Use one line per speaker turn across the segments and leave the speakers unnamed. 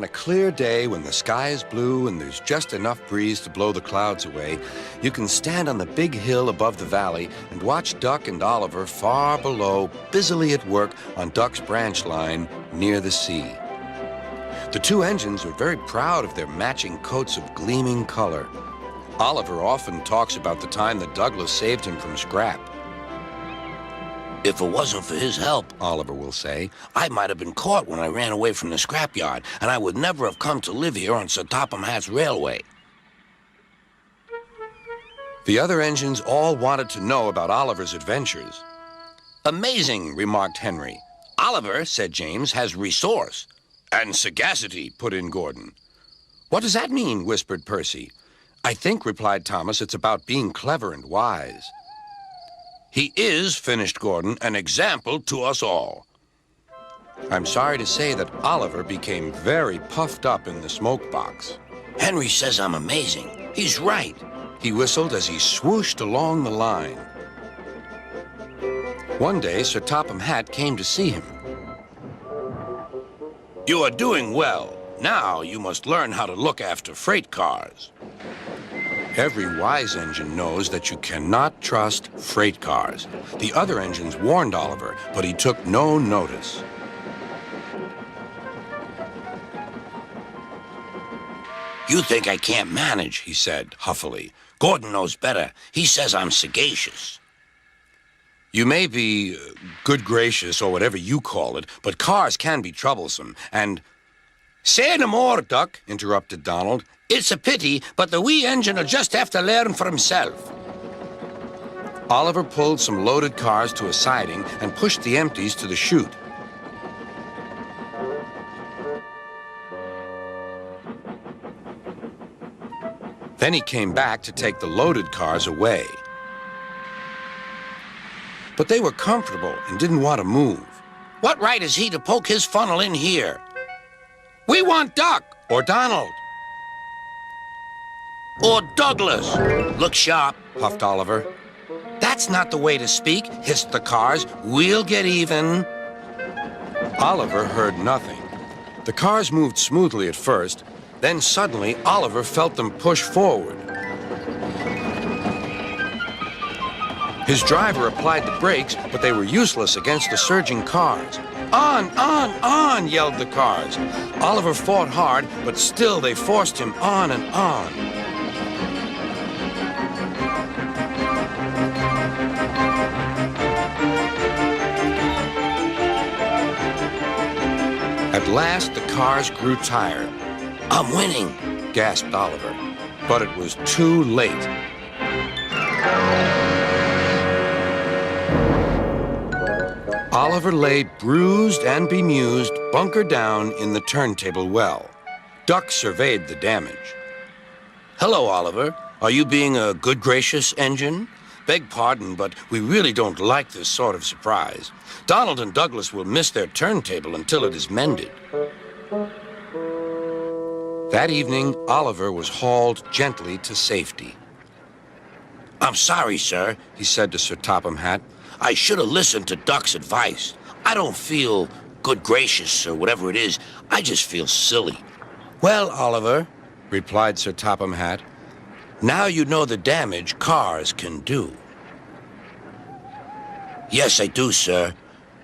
On a clear day when the sky is blue and there's just enough breeze to blow the clouds away, you can stand on the big hill above the valley and watch Duck and Oliver far below, busily at work on Duck's branch line near the sea. The two engines are very proud of their matching coats of gleaming color. Oliver often talks about the time that Douglas saved him from scrap.
If it wasn't for his help,
Oliver will say,
I might have been caught when I ran away from the scrapyard, and I would never have come to live here on Sir Topham Hatt's railway.
The other engines all wanted to know about Oliver's adventures.
Amazing, remarked Henry. Oliver, said James, has resource.
And sagacity, put in Gordon. What does that mean? Whispered Percy. I think, replied Thomas, it's about being clever and wise.
He is, finished Gordon, an example to us all.
I'm sorry to say that Oliver became very puffed up in the smoke box.
Henry says I'm amazing. He's right.
He whistled as he swooshed along the line. One day, Sir Topham Hatt came to see him.
You are doing well. Now you must learn how to look after freight cars.
Every wise engine knows that you cannot trust freight cars. The other engines warned Oliver, but he took no notice.
You think I can't manage, he said huffily. Gordon knows better. He says I'm sagacious.
You may be good gracious or whatever you call it, but cars can be troublesome, and...
Say no more, Duck,
interrupted Donald.
It's a pity, but the wee engine'll just have to learn for himself.
Oliver pulled some loaded cars to a siding and pushed the empties to the chute. Then he came back to take the loaded cars away. But they were comfortable and didn't want to move.
What right has he to poke his funnel in here? We want Duck.
Or Donald.
Or Douglas. Look sharp,
puffed Oliver.
That's not the way to speak, hissed the cars. We'll get even.
Oliver heard nothing. The cars moved smoothly at first, then suddenly Oliver felt them push forward. His driver applied the brakes, but they were useless against the surging cars. On, yelled the cars. Oliver fought hard, but still they forced him on and on. At last, the cars grew tired.
I'm winning,
gasped Oliver, but it was too late. Oliver lay bruised and bemused, bunker down in the turntable well. Duck surveyed the damage.
Hello, Oliver. Are you being a good gracious engine? Beg pardon, but we really don't like this sort of surprise. Donald and Douglas will miss their turntable until it is mended.
That evening, Oliver was hauled gently to safety.
I'm sorry, sir, he said to Sir Topham Hatt. I should have listened to Duck's advice. I don't feel good gracious or whatever it is. I just feel silly. Well, Oliver, replied Sir Topham Hatt, now you know the damage cars can do. Yes, I do, sir.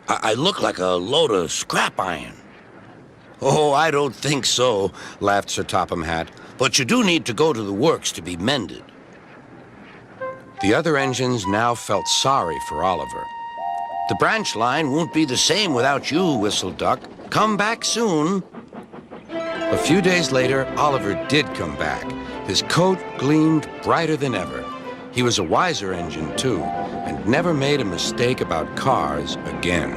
I look like a load of scrap iron. Oh, I don't think so, laughed Sir Topham Hatt. But you do need to go to the works to be mended.
The other engines now felt sorry for Oliver.
The branch line won't be the same without you, whistled Duck. Come back soon.
A few days later, Oliver did come back. His coat gleamed brighter than ever. He was a wiser engine, too, and never made a mistake about cars again.